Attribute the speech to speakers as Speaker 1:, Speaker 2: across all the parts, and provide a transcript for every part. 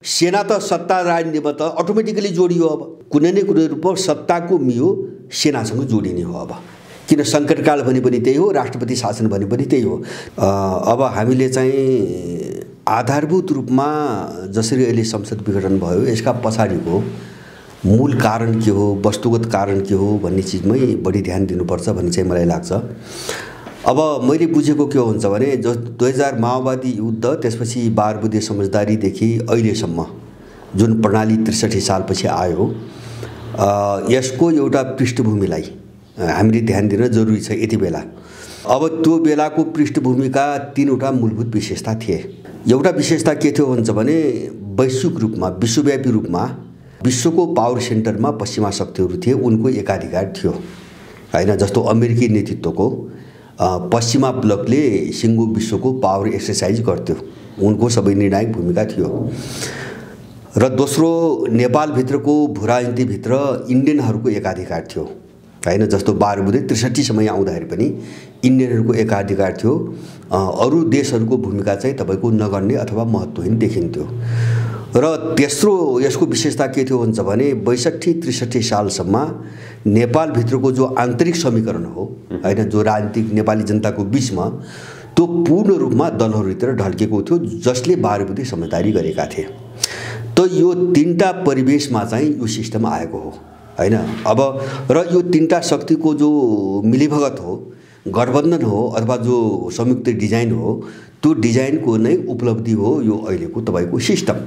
Speaker 1: सेना त सत्ता राजनीतिमा त अटोमेटिकली जोडियो। अब कुनै न कुनै रूपमा सत्ताको मियो सेनासँग जोडिने हो। अब किन सङ्कटकाल भने पनि त्यही हो, राष्ट्रपति शासन भने पनि त्यही हो। अब हामीले चाहिँ आधारभूत रूपमा जसरी अहिले संसद विघटन भयो यसका पछाडिको मूल कारण के हो, वस्तुगत कारण के हो भन्ने चिजमै बढी ध्यान दिनुपर्छ भन्ने चाहिँ मलाई लाग्छ। अब मैले बुझेको के हुन्छ भने 2000 माओवादी युद्ध त्यसपछि 12 बुँदे समझदारीदेखि अहिलेसम्म जुन प्रणाली 63 सालपछि आयो, यसको एउटा पृष्ठभूमिलाई हामीले ध्यान दिन जरुरी छ यति बेला। अब त्यो बेलाको पृष्ठभूमिका 3वटा मूलभूत विशेषता थिए। एउटा विशेषता के थियो भन्छ भने वैश्विक रूपमा, विश्वव्यापी रूपमा विश्वको पावर सेन्टरमा पश्चिमा शक्तिहरू थिए, उनको एकाधिकार थियो हैन। जस्तो अमेरिकी नेतृत्वको पश्चिमा ब्लकले सिङ्गो विश्वको पावर एक्सरसाइज गर्थ्यो, उनको सबै निर्णायक भूमिका थियो। र दोस्रो नेपालभित्रको भूराजनीतिभित्र इन्डियनहरूको एकाधिकार थियो हैन। जस्तो 12 बुँदे 63 समय आउँदाखेरि पनि इन्डियनहरूको एकाधिकार थियो, अरू देशहरूको भूमिका चाहिँ तपाईको नगर्ने अथवा महत्त्वहीन देखिन्थ्यो। र तेस्रो यसको विशेषता के थियो भन्छ भने 62-63 सालसम्म नेपालभित्रको जो आन्तरिक समीकरण हो हैन, जो राजनीतिक नेपाली जनताको बीचमा त्यो पूर्ण रूपमा दलहरूतिर ढल्केको थियो, जसले 12 बुँदे समझदारी गरेका थिए। त यो 3टा परिवेशमा चाहिँ यो सिस्टम आएको हो हैन। अब र यो 3टा शक्तिको जो मिलीभगत हो, गठबन्धन हो अथवा जो संयुक्त डिजाइन हो, त्यो डिजाइनको नै उपलब्धि हो यो अहिलेको तपाईको सिस्टम।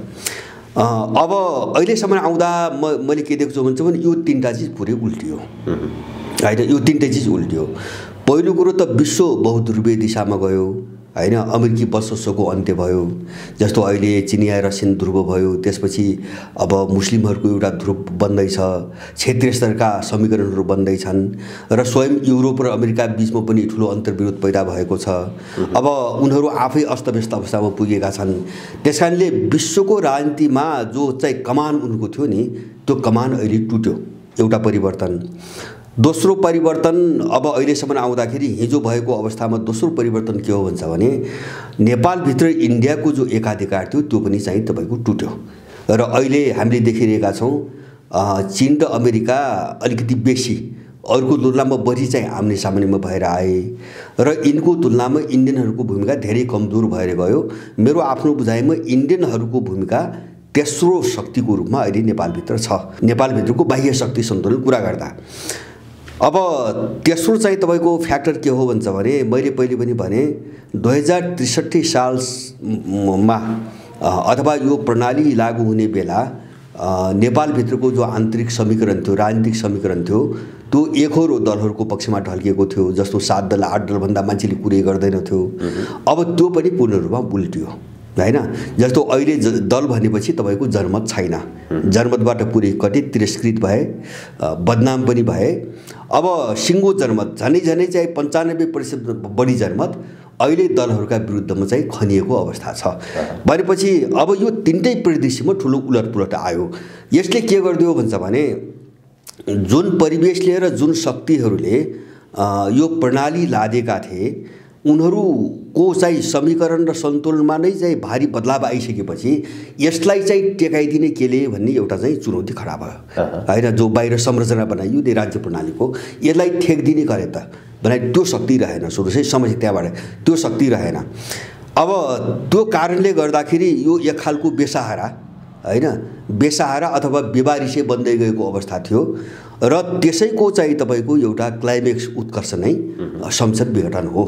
Speaker 1: अब अहिलेसम्म आउँदा मैले के देख्छु भन्छ भने यो 3टा चिज पुरै उल्टियो हैन। यो 3टा चिज उल्टियो। पहिलो कुरो त विश्व बहुध्रुवीय दिशामा गयो हैन। अमेरिकी वर्चस्वको अन्त्य भयो, जस्तो अहिले चिनिया रसियन ध्रुव भयो, त्यसपछि अब मुस्लिमहरूको एउटा ध्रुव बन्दैछ, क्षेत्रीय स्तरका समीकरणहरू बन्दैछन् र स्वयं युरोप र अमेरिका बीचमा पनि ठुलो अन्तर्विरोध पैदा भएको छ। अब उनीहरू आफै अस्तव्यस्त अवस्थामा पुगेका छन्। त्यसकारणले विश्वको राजनीतिमा जो चाहिँ कमान उनको थियो नि, त्यो कमान अहिले टुट्यो, एउटा परिवर्तन। दोस्रो परिवर्तन अब अहिलेसम्म आउँदाखेरि हिजो भएको अवस्थामा दोस्रो परिवर्तन के हो भन्छ भने नेपालभित्र इन्डियाको जो एकाधिकार थियो त्यो पनि चाहिँ तपाईको टुट्यो। र अहिले हामीले देखिरहेका छौँ चीन र अमेरिका अलिकति बेसी अरूको तुलनामा बढी चाहिँ आम्ने सामनेमा भएर आए र यिनको तुलनामा इन्डियनहरूको भूमिका धेरै कमजोर भएर गयो। मेरो आफ्नो बुझाइमा इन्डियनहरूको भूमिका तेस्रो शक्तिको रूपमा अहिले नेपालभित्र छ, नेपालभित्रको बाह्य शक्ति सन्तुलन कुरा गर्दा। अब तेस्रो चाहिँ तपाईको फ्याक्टर के हो भन्छ भने मैले पहिले पनि भने 2063 सालमा अथवा यो प्रणाली लागू हुने बेला नेपालभित्रको जो आन्तरिक समीकरण थियो, राजनीतिक समीकरण थियो, त्यो एकहोरो दलहरूको पक्षमा ढल्किएको थियो। जस्तो 7 दल 8 दलभन्दा मान्छेले कुरै गर्दैनथ्यो। अब त्यो पनि पूर्ण रूपमा उल्टियो हैन। जस्तो अहिले दल भनेपछि तपाईको जनमत छैन, जनमतबाट पुरै कति तिरस्कृत भए, बदनाम पनि भए। अब सिङ्गो जनमत झनै चाहिँ 95% बढी जनमत अहिले दलहरूका विरुद्धमा चाहिँ खनिएको अवस्था छ भनेपछि अब यो 3टै परिदृश्यमा ठुलो उलटपुलट आयो। यसले के गरिदियो भन्छ भने जुन परिवेशले र जुन शक्तिहरूले यो प्रणाली लादेका थिए उनीहरूको चाहिँ समीकरण र सन्तुलनमा नै चाहिँ भारी बदलाव आइसकेपछि यसलाई चाहिँ टेकाइदिने केले भन्ने एउटा चाहिँ चुनौती खडा भयो हैन। जो बाहिर संरचना बनाइयो नि राज्य प्रणालीको, यसलाई ठेक्दिने गरे त बनाइ त्यो शक्ति रहेन, सुरु चाहिँ समस्या त्यहाँबाट त्यो शक्ति रहेन। अब त्यो कारणले गर्दाखेरि यो एक खालको बेसहारा हैन, बेसहारा अथवा बेवारिसे बन्दै गएको अवस्था थियो र त्यसैको चाहिँ तपाईको एउटा क्लाइमेक्स उत्कर्ष नै संसद विघटन हो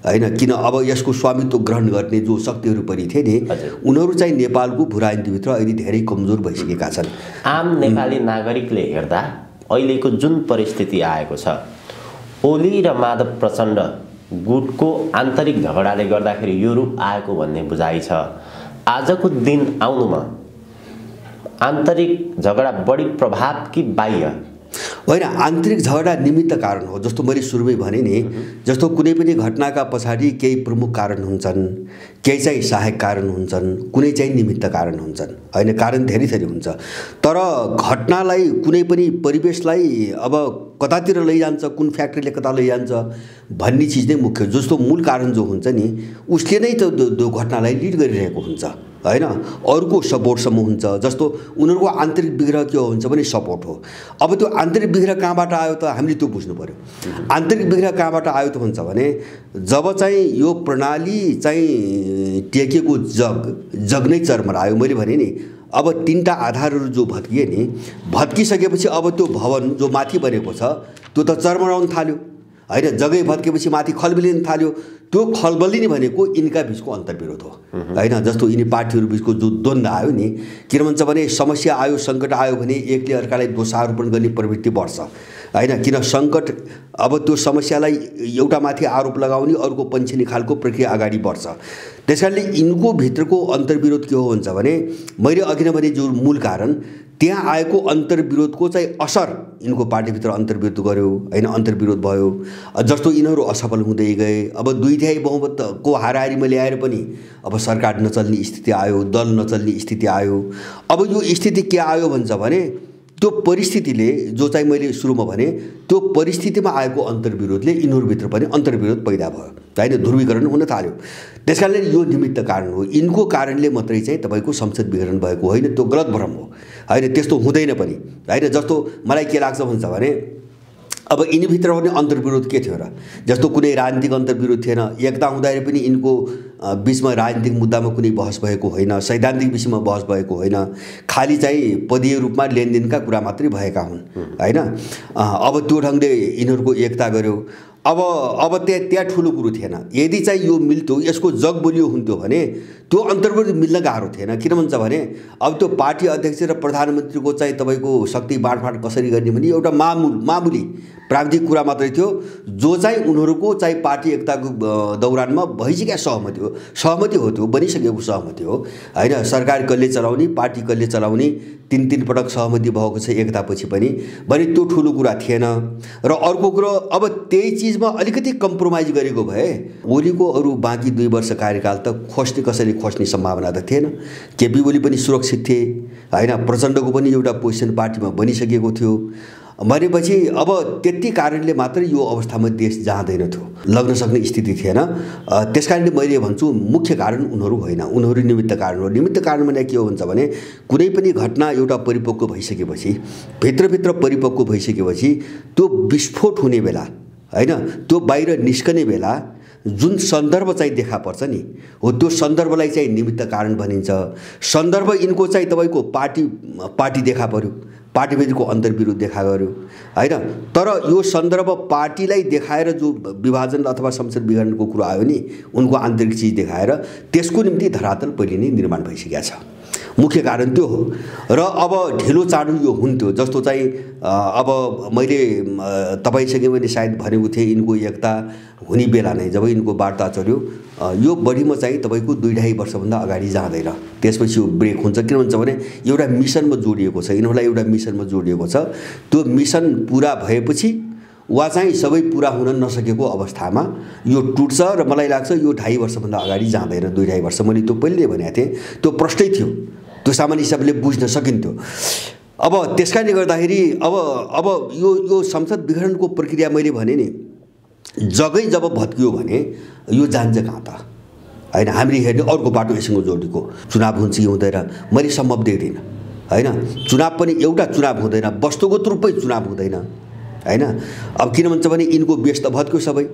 Speaker 1: हैन। किन अब यसको स्वामित्व ग्रहण गर्ने जो शक्तिहरू पनि थिए नि, उनीहरू चाहिँ नेपालको भूराजनीतिभित्र अहिले धेरै कमजोर भइसकेका छन्।
Speaker 2: आम नेपाली नागरिकले हेर्दा अहिलेको जुन परिस्थिति आएको छ, ओली र माधव प्रचण्ड गुटको आन्तरिक झगडाले गर्दाखेरि यो रूप आएको भन्ने बुझाइ छ। आजको दिन आउनुमा आन्तरिक झगडा बढी प्रभाव कि बाह्य?
Speaker 1: होइन, आन्तरिक झगडा निमित्त कारण हो। जस्तो मैले सुरुमै भने नि, जस्तो कुनै पनि घटनाका पछाडि केही प्रमुख कारण हुन्छन्, केही चाहिँ सहायक कारण हुन्छन्, कुनै चाहिँ निमित्त कारण हुन्छन् हैन। कारण धेरै थरी हुन्छ, तर घटनालाई कुनै पनि परिवेशलाई अब कतातिर लैजान्छ, कुन फ्याक्टरले कता लैजान्छ भन्ने चिज नै मुख्य। जस्तो मूल कारण जो हुन्छ नि उसले नै त्यो घटनालाई लिड गरिरहेको हुन्छ हैन, अरूको सपोर्टसम्म हुन्छ। जस्तो उनीहरूको आन्तरिक विग्रह के हुन्छ भने सपोर्ट हो। अब त्यो आन्तरिक विग्रह कहाँबाट आयो त हामीले त्यो बुझ्नु पर्यो। आन्तरिक विग्रह कहाँबाट आयो त हुन्छ भने जब चाहिँ यो प्रणाली चाहिँ टेकेको जग नै चरमरायो। मैले भने नि अब 3टा आधारहरू जो भत्किए नि, भत्किसकेपछि अब त्यो भवन जो माथि बनेको छ त्यो त चरमराउन थाल्यो हैन। जगै भत्केपछि माथि खलबलिन थाल्यो। त्यो खलबलिने भनेको यिनका बिचको अन्तर्विरोध हो हैन। जस्तो यिनी पार्टीहरू बिचको जो द्वन्द्व आयो नि, किन भन्छ भने समस्या आयो, सङ्कट आयो भने एकले अर्कालाई दोषारोपण गर्ने प्रवृत्ति बढ्छ हैन। किन सङ्कट अब त्यो समस्यालाई एउटा माथि आरोप लगाउने, अर्को पन्छिने खालको प्रक्रिया अगाडि बढ्छ। त्यसकारणले यिनको भित्रको अन्तर्विरोध के हो भन्छ भने मैले अघि नै भने जो मूल कारण त्यहाँ आएको अन्तर्विरोधको चाहिँ असर यिनको पार्टीभित्र अन्तर्विरोध गर्यो हैन, अन्तर्विरोध भयो। जस्तो यिनीहरू असफल हुँदै गए। अब 2/3 बहुमतको हाराहारीमा ल्याएर पनि अब सरकार नचल्ने स्थिति आयो, दल नचल्ने स्थिति आयो। अब यो स्थिति के आयो भन्छ भने त्यो परिस्थितिले जो चाहिँ मैले सुरुमा भने त्यो परिस्थितिमा आएको अन्तर्विरोधले यिनीहरूभित्र पनि अन्तर्विरोध पैदा भयो हैन, ध्रुवीकरण हुन थाल्यो। त्यसकारणले यो निमित्त कारण हो। यिनको कारणले मात्रै चाहिँ तपाईको संसद विघटन भएको होइन, त्यो गलत भ्रम हो हैन। त्यस्तो हुँदैन पनि हैन। जस्तो मलाई के लाग्छ भन्छ भने अब यिनीभित्र पनि अन्तर्विरोध के थियो र? जस्तो कुनै राजनीतिक अन्तर्विरोध थिएन। एकता हुँदाखेरि पनि यिनको बीचमा राजनीतिक मुद्दामा कुनै बहस भएको होइन, सैद्धान्तिक विषयमा बहस भएको होइन, खालि चाहिँ पदीय रूपमा लेनदेनका कुरा मात्रै भएका हुन् हैन। अब त्यो ढङ्गले यिनीहरूको एकता गर्यो। अब त्यहाँ ठुलो कुरो थिएन। यदि चाहिँ यो मिल्थ्यो, यसको जग बलियो हुन्थ्यो भने त्यो अन्तर्विरोध मिल्न गाह्रो थिएन। किन भन्छ भने अब त्यो पार्टी अध्यक्ष र प्रधानमन्त्रीको चाहिँ तपाईँको शक्ति बाँडफाँड कसरी गर्ने भने एउटा मामुली प्राविधिक कुरा मात्रै थियो, जो चाहिँ उनीहरूको चाहिँ पार्टी एकताको दौरानमा भइसकेका सहमति हो, त्यो बनिसकेको सहमति हो हैन। सरकार कसले चलाउने, पार्टी कसले चलाउने, 3 पटक सहमति भएको छ एकतापछि पनि, भने त्यो ठुलो कुरा थिएन। र अर्को कुरो अब त्यही चिजमा अलिकति कम्प्रोमाइज गरेको भए ओलीको अरू बाँकी 2 वर्ष कार्यकाल त कसैले खोज्ने सम्भावना त थिएन। केपी ओली पनि सुरक्षित थिए हैन। प्रचण्डको पनि एउटा पोजिसन पार्टीमा बनिसकेको थियो भनेपछि अब त्यति कारणले मात्रै यो अवस्थामा देश जाँदैन थियो, लग्न सक्ने स्थिति थिएन। त्यसकारणले मैले भन्छु मुख्य कारण उनीहरू होइन, उनीहरू निमित्त कारण हो। निमित्त कारण भने के हो भन्छ भने कुनै पनि घटना एउटा परिपक्व भइसकेपछि, भित्रभित्र परिपक्व भइसकेपछि त्यो विस्फोट हुने बेला हैन, त्यो बाहिर निस्कने बेला जुन सन्दर्भ चाहिँ देखा पर्छ नि, हो त्यो सन्दर्भलाई चाहिँ निमित्त कारण भनिन्छ। सन्दर्भ यिनको चाहिँ तपाईँको पार्टी देखा पर्यो, पार्टीभित्रको अन्तर्विरोध देखा गर्यो हैन। तर यो सन्दर्भ पार्टीलाई देखाएर जो विभाजन अथवा संसद विघटनको कुरा आयो नि, उनको आन्तरिक चिज देखाएर त्यसको निम्ति धरातल पहिले नै निर्माण भइसकेको छ। मुख्य कारण त्यो हो। र अब ढिलो चाँडो यो हुन्थ्यो। जस्तो चाहिँ अब मैले तपाईसँग मैले सायद भनेको थिएँ यिनको एकता हुने बेला नै जब यिनको वार्ता चल्यो, यो बढीमा चाहिँ तपाईँको 2-2.5 वर्षभन्दा अगाडि जाँदैन। त्यसपछि यो ब्रेक हुन्छ। किन भन्छ भने एउटा मिसनमा जोडिएको छ, यिनीहरूलाई एउटा मिसनमा जोडिएको छ। त्यो मिसन पुरा भएपछि वा चाहिँ सबै पुरा हुन नसकेको अवस्थामा यो टुट्छ। र मलाई लाग्छ यो 2.5 वर्षभन्दा अगाडि जाँदैन, 2-2.5 वर्ष। मैले त्यो पहिले भनेको थिएँ, त्यो प्रष्टै थियो, त्यो सामान्य हिसाबले बुझ्न सकिन्थ्यो। अब त्यसकारणले गर्दाखेरि अब यो संसद विघटनको प्रक्रिया मैले भने नि जगै जब भत्कियो भने यो जान्छ कहाँ त हैन। हामीले हेर्ने अर्को बाटो यससँग जोडेको चुनाव हुन्छ कि हुँदैन मैले सम्भव देख्दिनँ हैन। चुनाव पनि एउटा चुनाव हुँदैन, वस्तुगत रूपमै चुनाव हुँदैन हैन। अब किन भन्छ भने यिनको बेस त भत्क्यो सबै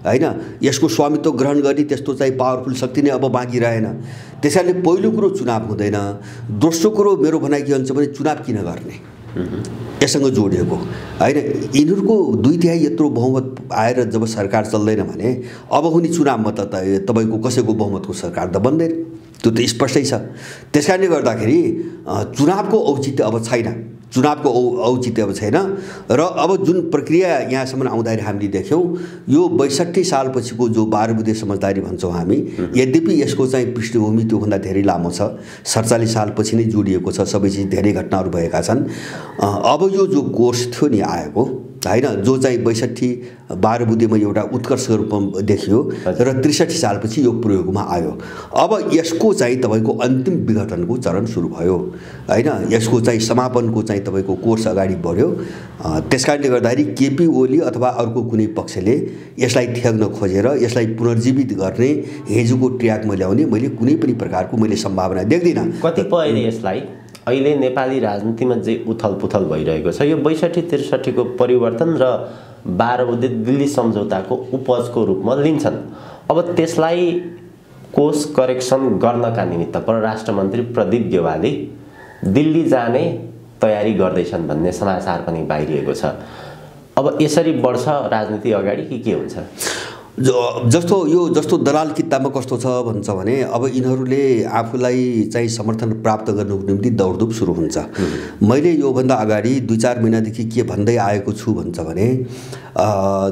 Speaker 1: हैन। यसको स्वामित्व ग्रहण गर्ने त्यस्तो चाहिँ पावरफुल शक्ति नै अब बाँकी रहेन। त्यसैले पहिलो कुरो चुनाव हुँदैन। दोस्रो कुरो मेरो भनाइ के हुन्छ भने चुनाव किन गर्ने, यससँग जोडिएको हैन। यिनीहरूको 2/3 यत्रो बहुमत आएर जब सरकार चल्दैन भने अब हुने चुनावमा त तपाईँको कसैको बहुमतको सरकार त बन्दैन, त्यो त स्पष्टै छ। त्यसकारणले गर्दाखेरि चुनावको औचित्य अब छैन, चुनावको औचित्य अब छैन। र अब जुन प्रक्रिया यहाँसम्म आउँदाखेरि हामीले देख्यौँ यो 62 सालपछिको जो 12 बुँदे समझदारी भन्छौँ हामी, यद्यपि यसको चाहिँ पृष्ठभूमि त्योभन्दा धेरै लामो छ। 47 सालपछि नै जोडिएको छ, सबै चिज धेरै घटनाहरू भएका छन्। अब यो जो कोर्स थियो नि आएको होइन, जो चाहिँ 62 12 बुँदेमा एउटा उत्कर्षको रूपमा देखियो र 63 सालपछि यो प्रयोगमा आयो। अब यसको चाहिँ तपाईँको अन्तिम विघटनको चरण सुरु भयो होइन, यसको चाहिँ समापनको चाहिँ तपाईँको कोर्स अगाडि बढ्यो। त्यसकारणले गर्दाखेरि केपी ओली अथवा अर्को कुनै पक्षले यसलाई थ्याक्न खोजेर यसलाई पुनर्जीवित गर्ने, हिजोको ट्र्याकमा ल्याउने मैले कुनै पनि प्रकारको मैले सम्भावना देख्दिनँ।
Speaker 2: कतिपयले यसलाई अहिले नेपाली राजनीतिमा जे उथलपुथल भइरहेको छ यो 62-63 को परिवर्तन र 12 बुँदे दिल्ली सम्झौताको उपजको रूपमा लिन्छन्। अब त्यसलाई कोर्स करेक्सन गर्नका निमित्त परराष्ट्र मन्त्री प्रदीप गेवाली दिल्ली जाने तयारी गर्दैछन् भन्ने समाचार पनि बाहिरिएको छ। अब यसरी बढ्छ राजनीति अगाडि कि के हुन्छ?
Speaker 1: जस्तो दलाल किताबमा कस्तो छ भन्छ भने अब यिनीहरूले आफूलाई चाहिँ समर्थन प्राप्त गर्नुको निम्ति दौडधुप सुरु हुन्छ। मैले योभन्दा अगाडि 2-4 महिनादेखि के भन्दै आएको छु भन्छ भने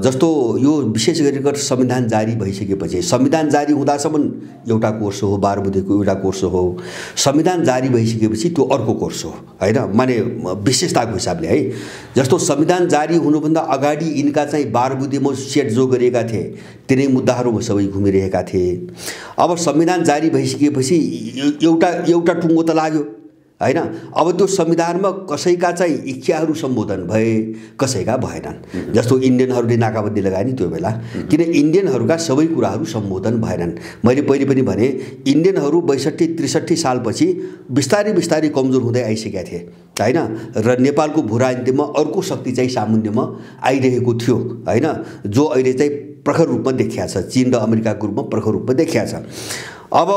Speaker 1: जस्तो यो विशेष गरेर संविधान जारी भइसकेपछि, संविधान जारी हुँदासम्म एउटा कोर्स हो, 12 बुँदेको एउटा कोर्स हो, संविधान जारी भइसकेपछि त्यो अर्को कोर्स हो होइन, माने विशेषताको हिसाबले है। जस्तो संविधान जारी हुनुभन्दा अगाडि यिनका चाहिँ 12 बुँदेमा सेट जो गरेका थिए तिनै मुद्दाहरू सबै घुमिरहेका थिए। अब संविधान जारी भइसकेपछि एउटा टुङ्गो त लाग्यो होइन। अब त्यो संविधानमा कसैका चाहिँ इच्छाहरू सम्बोधन भए, कसैका भएनन्। जस्तो इन्डियनहरूले नाकाबन्दी लगाए नि त्यो बेला, किन इन्डियनहरूका सबै कुराहरू सम्बोधन भएनन्। मैले पहिले पनि भने इन्डियनहरू 62-63 सालपछि बिस्तारै बिस्तारै कमजोर हुँदै आइसकेका थिए होइन, र नेपालको भू राजनीतिमा अर्को शक्ति चाहिँ सामुन्यमा आइरहेको थियो होइन, जो अहिले चाहिँ प्रखर रूपमा देखिया छ, चीन र अमेरिकाको रूपमा प्रखर रूपमा देखिया छ। अब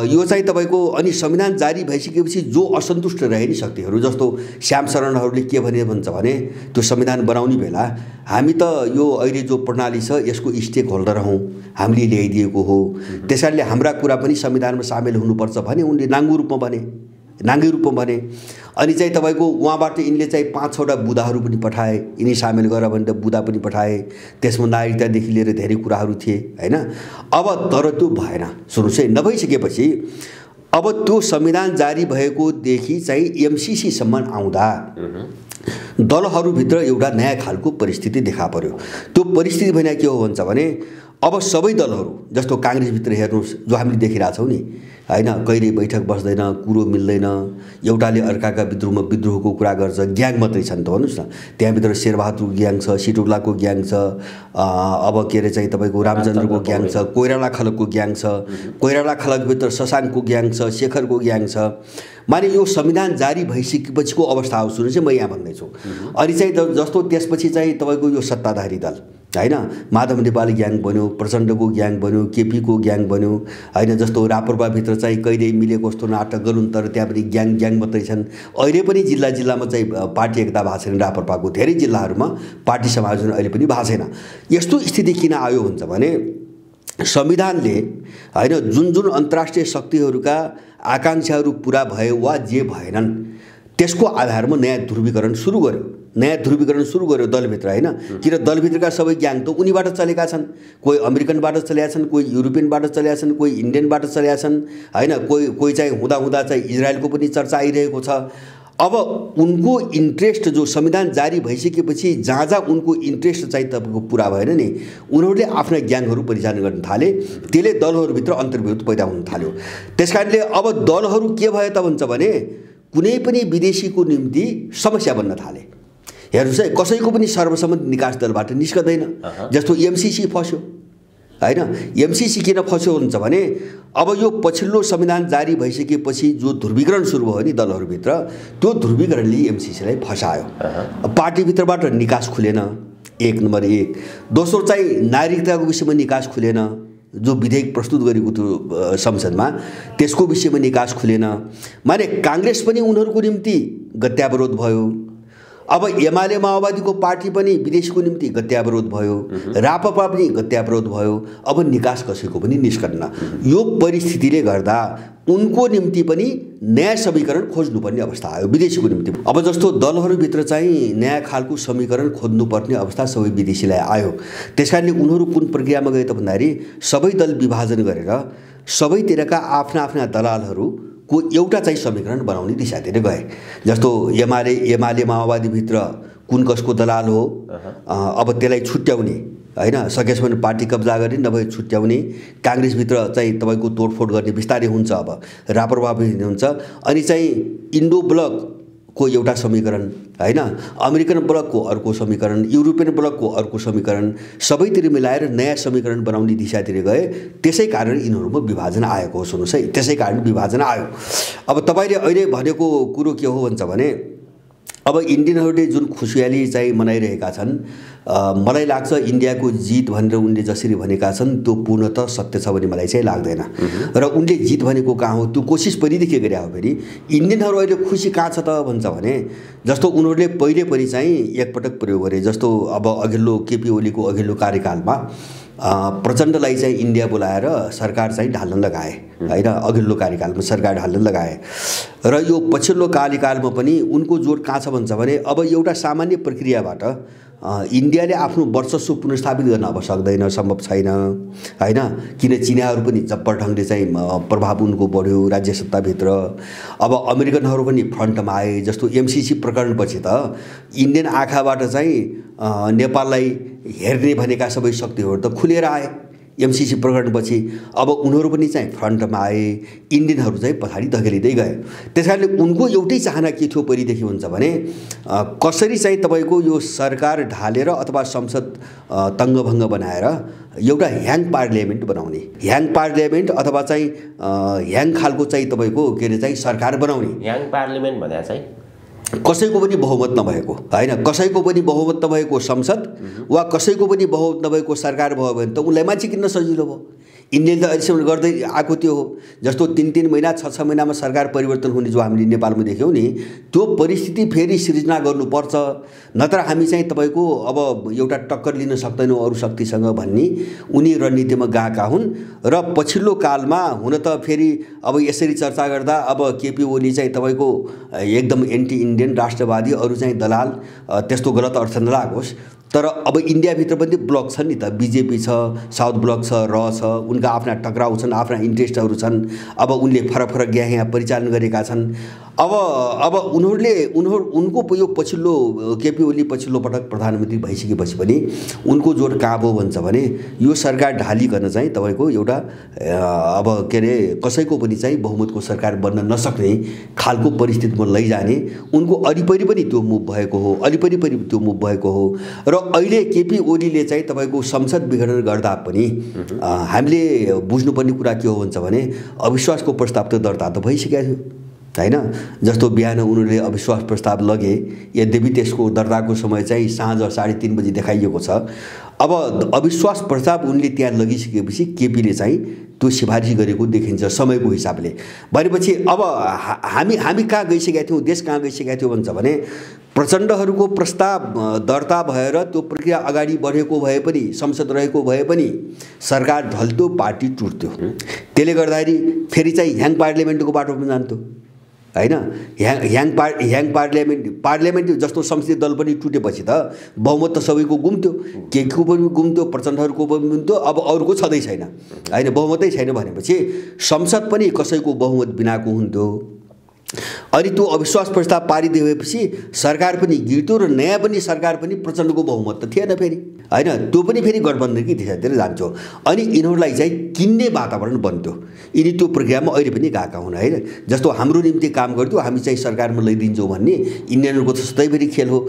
Speaker 1: यो चाहिँ तपाईँको अनि संविधान जारी भइसकेपछि जो असन्तुष्ट रहे नि शक्तिहरू, जस्तो श्याम शरणहरूले के भने भन्छ भने त्यो संविधान बनाउने बेला हामी त यो अहिले जो प्रणाली छ यसको स्टेक होल्डर हौँ, हामीले ल्याइदिएको हो, त्यसैले हाम्रा कुरा पनि संविधानमा सामेल हुनुपर्छ भने उनले नाङ्गी रूपमा भने। अनि चाहिँ तपाईँको उहाँबाट यिनले चाहिँ 5-6वटा बुदाहरू पनि पठाए, यिनी सामेल गर भनेर बुदा पनि पठाए, त्यसमा नागरिकतादेखि लिएर धेरै कुराहरू थिए होइन। अब तर त्यो भएन, सुन्नुहोस् है, नभइसकेपछि अब त्यो संविधान जारी भएकोदेखि चाहिँ एमसीसीसम्म आउँदा दलहरूभित्र एउटा नयाँ खालको परिस्थिति देखा पर्यो। त्यो परिस्थिति भने के हो भन्छ भने अब सबै दलहरू, जस्तो काङ्ग्रेसभित्र हेर्नुहोस् जो हामीले देखिरहेछौँ नि होइन, कहिले बैठक बस्दैन, कुरो मिल्दैन, एउटाले अर्काका विद्रोहको कुरा गर्छ, ग्याङ मात्रै छ नि त भन्नुहोस् न। त्यहाँभित्र शेरबहादुर ग्याङ छ, सिटुलाको ग्याङ छ, अब के अरे चाहिँ तपाईँको रामचन्द्रको ग्याङ छ, कोइराला खलकको ग्याङ छ, कोइराला खलकभित्र शशाङ्कको ग्याङ छ, शेखरको ग्याङ छ। माने यो संविधान जारी भइसकेपछिको अवस्था हो सुन्नु चाहिँ म यहाँ भन्दैछु। अनि चाहिँ जस्तो त्यसपछि चाहिँ तपाईँको यो सत्ताधारी दल होइन, माधव नेपाली ग्याङ बन्यो, प्रचण्डको ग्याङ बन्यो, केपीको ग्याङ बन्यो होइन, जस्तो राप्रपाभित्र चाहिँ कहिले मिलेको जस्तो नाटक गरून् तर त्यहाँ पनि ग्याङ मात्रै छन्। अहिले पनि जिल्लामा चाहिँ पार्टी एकता भएको छैन, राप्रपाको धेरै जिल्लाहरूमा पार्टी समायोजन अहिले पनि भएको छैन। यस्तो स्थिति किन आयो भन्छ भने संविधानले होइन जुन अन्तर्राष्ट्रिय शक्तिहरूका आकाङ्क्षाहरू पुरा भए वा जे भएनन् त्यसको आधारमा नयाँ ध्रुवीकरण सुरु गर्यो दलभित्र होइन। किन दलभित्रका सबै ग्याङ त उनीबाट चलेका छन्, कोही अमेरिकनबाट चलेका छन्, कोही युरोपियनबाट चलेका छन्, कोही इन्डियनबाट चलेका छन् होइन, कोही चाहिँ हुँदा चाहिँ इजरायलको पनि चर्चा आइरहेको छ। अब उनको इन्ट्रेस्ट जो संविधान जारी भइसकेपछि जहाँ उनको इन्ट्रेस्ट चाहिँ तपाईँको पुरा भएन नि, उनीहरूले आफ्ना ग्याङहरू परिचालन गर्न थाले, त्यसले दलहरूभित्र अन्तर्विरोध पैदा हुन थाल्यो। त्यसकारणले अब दलहरू के भयो त भन्छ भने कुनै पनि विदेशीको निम्ति समस्या बन्न थाले। हेर्नुहोस् है, कसैको पनि सर्वसम्मत निकास दलबाट निस्कदैन। जस्तो एमसीसी फस्यो होइन, एमसीसी किन फस्यो भन्छ भने अब यो पछिल्लो संविधान जारी भइसकेपछि जो ध्रुवीकरण सुरु भयो नि दलहरूभित्र, त्यो ध्रुवीकरणले एमसीसीलाई फसायो। पार्टीभित्रबाट निकास खुलेन, 1 नम्बर 1। दोस्रो चाहिँ नागरिकताको विषयमा निकास खुलेन, जो विधेयक प्रस्तुत गरेको थियो संसदमा त्यसको विषयमा निकास खुलेन। माने काङ्ग्रेस पनि उनीहरूको निम्ति गत्यावरोध भयो। अब एमाले माओवादीको पार्टी पनि विदेशको निम्ति गत्यावरोध भयो, राप्रपा पनि गत्यावरोध भयो। अब निकास कसैको पनि निस्कन्न। यो परिस्थितिले गर्दा उनको निम्ति पनि नयाँ समीकरण खोज्नुपर्ने अवस्था आयो विदेशीको निम्ति। अब जस्तो दलहरूभित्र चाहिँ नयाँ खालको समीकरण खोज्नुपर्ने अवस्था सबै विदेशीलाई आयो। त्यसकारणले उनीहरू कुन प्रक्रियामा गए त भन्दाखेरि सबै दल विभाजन गरेर सबैतिरका आफ्ना दलालहरूको एउटा चाहिँ समीकरण बनाउने दिशातिर गए। जस्तो एमाले माओवादीभित्र कुन कसको दलाल हो, अब त्यसलाई छुट्याउने हैन, सकेसम्म पार्टी कब्जा गर्ने नभए छुट्याउने, काङ्ग्रेसभित्र चाहिँ तपाईँको तोडफोड गर्ने बिस्तारै हुन्छ। अब राप्रपा पनि हुन्छ। अनि चाहिँ इन्डो ब्लकको एउटा समीकरण हैन, अमेरिकन ब्लकको अर्को समीकरण, युरोपियन ब्लकको अर्को समीकरण, सबैतिर मिलाएर नयाँ समीकरण बनाउने दिशातिर गए। त्यसै कारण यिनीहरूमा विभाजन आएको हो। सुन्नुहोस् है, त्यसै कारण विभाजन आयो। अब तपाईँले अहिले भनेको कुरो के हो भन्छ भने अब इन्डियनहरूले जुन खुसियाली चाहिँ मनाइरहेका छन्, मलाई लाग्छ इन्डियाको जित भनेर उनले जसरी भनेका छन् त्यो पूर्णतः सत्य छ भन्ने मलाई चाहिँ लाग्दैन। र उनले जित भनेको कहाँ हो, त्यो कोसिस परिदेखि गरे हो। फेरि इन्डियनहरू अहिले खुसी कहाँ छ त भन्छ भने जस्तो उनीहरूले पहिले पनि चाहिँ एकपटक प्रयोग गरे। जस्तो अब अघिल्लो केपी ओलीको अघिल्लो कार्यकालमा प्रचण्डलाई चाहिँ इन्डिया बोलाएर सरकार चाहिँ ढाल्न लगाए हैन, अघिल्लो कार्यकालमा सरकार ढाल्न लगाए। र यो पछिल्लो कार्यकालमा पनि उनको जोड कहाँ छ भन्छ भने अब एउटा सामान्य प्रक्रियाबाट इन्डियाले आफ्नो वर्चस्व पुनर्स्थापित गर्न अब सक्दैन, सम्भव छैन हैन, किन चिनियाहरू पनि जब्बर ढङ्गले चाहिँ प्रभाव उनको बढ्यो राज्य सत्ताभित्र। अब अमेरिकनहरू पनि फ्रन्टमा आए। जस्तो एमसिसी प्रकरणपछि त इन्डियन आँखाबाट चाहिँ नेपाललाई हेर्ने भनेका सबै शक्तिहरू त खुलेर आए एमसिसी प्रकरणपछि। अब उनीहरू पनि चाहिँ फ्रन्टमा आए, इन्डियनहरू चाहिँ पछाडि धकेलिँदै गए। त्यस कारणले उनको एउटै चाहना के थियो पहिलेदेखि हुन्छ भने कसरी चाहिँ तपाईँको यो सरकार ढालेर अथवा संसद तङ्गभङ्ग बनाएर एउटा ह्याङ पार्लियामेन्ट बनाउने, ह्याङ पार्लियामेन्ट अथवा चाहिँ ह्याङ खालको चाहिँ तपाईँको के अरे चाहिँ सरकार बनाउने।
Speaker 2: ह्याङ पार्लियामेन्ट भने चाहिँ
Speaker 1: कसैको पनि बहुमत नभएको हैन, कसैको पनि बहुमत नभएको संसद वा कसैको पनि बहुमत नभएको सरकार भयो भने त उनलाई मान्छे किन्न सजिलो भयो। इन्डियन त अहिलेसम्म गर्दै आएको त्यो हो। जस्तो 3-3 महिना 6-6 महिनामा सरकार परिवर्तन हुने जो हामीले नेपालमा देख्यौँ नि, त्यो परिस्थिति फेरि सिर्जना गर्नुपर्छ। नत्र हामी चाहिँ तपाईँको अब एउटा टक्कर लिन सक्दैनौँ अरू शक्तिसँग भन्ने उनी रणनीतिमा गएका हुन्। र पछिल्लो कालमा हुन त फेरि अब यसरी चर्चा गर्दा अब केपी ओली चाहिँ तपाईँको एकदम एन्टी इन्डियन राष्ट्रवादी, अरू चाहिँ दलाल, त्यस्तो गलत अर्थ नलागोस्। तर अब इन्डियाभित्र पनि ब्लक छन् नि त, बिजेपी छ, साउथ ब्लक छ, र छ, उनका आफ्ना टक्राउ छन्, आफ्ना इन्ट्रेस्टहरू छन्। अब उनले फरक फरक यहाँ परिचालन गरेका छन्। अब उनको यो पछिल्लो केपी ओली पछिल्लो पटक प्रधानमन्त्री भइसकेपछि पनि उनको जोड कहाँ भयो भन्छ भने यो सरकार ढालिकन चाहिँ तपाईँको एउटा अब के अरे कसैको पनि चाहिँ बहुमतको सरकार बन्न नसक्ने खालको परिस्थितिमा लैजाने उनको अलिपरि पनि त्यो मुभ भएको हो, अलिपरि पनि त्यो मुभ भएको हो। र अहिले केपी ओलीले चाहिँ तपाईँको संसद विघटन गर्दा पनि हामीले बुझ्नुपर्ने कुरा के हो भन्छ भने अविश्वासको प्रस्ताव त दर्ता त भइसकेको थियो हैन। जस्तो बिहान उनीहरूले अविश्वास प्रस्ताव लगे, यद्यपि त्यसको दर्ताको समय चाहिँ साँझ 3:30 बजी देखाइएको छ। अब अविश्वास प्रस्ताव उनले त्यहाँ लगिसकेपछि केपीले चाहिँ त्यो सिफारिस गरेको देखिन्छ समयको हिसाबले। भनेपछि अब हामी कहाँ गइसकेका थियौँ, देश कहाँ गइसकेका थियो भन्छ भने प्रचण्डहरूको प्रस्ताव दर्ता भएर त्यो प्रक्रिया अगाडि बढेको भए पनि, संसद रहेको भए पनि सरकार ढल्थ्यो, पार्टी टुट्थ्यो। त्यसले गर्दाखेरि फेरि चाहिँ ह्याङ पार्लियामेन्टको बाटोमा जान्थ्यो हैन। ह्याङ पार्लियामेन्ट जस्तो संसदीय दल पनि टुटेपछि त बहुमत त सबैको गुम्थ्यो, केको पनि गुम्थ्यो, प्रचण्डहरूको पनि गुम्थ्यो, अब अरूको छँदै छैन हैन, बहुमतै छैन भनेपछि संसद पनि कसैको बहुमत बिनाको हुन्थ्यो। अनि त्यो अविश्वास प्रस्ताव पारिदिएपछि सरकार पनि गिर्थ्यो र नयाँ पनि सरकार पनि प्रचण्डको बहुमत त थिएन फेरि हैन, त्यो पनि फेरि गठबन्धनकै दिशातिर जान्थ्यो। अनि यिनीहरूलाई चाहिँ किन्ने वातावरण बन्थ्यो। यिनी त्यो प्रक्रियामा अहिले पनि गएका हुन् हैन। जस्तो हाम्रो निम्ति काम गर्थ्यो, हामी चाहिँ सरकारमा लैदिन्छौँ भन्ने इन्डियनहरूको त सधैँभरि खेल हो।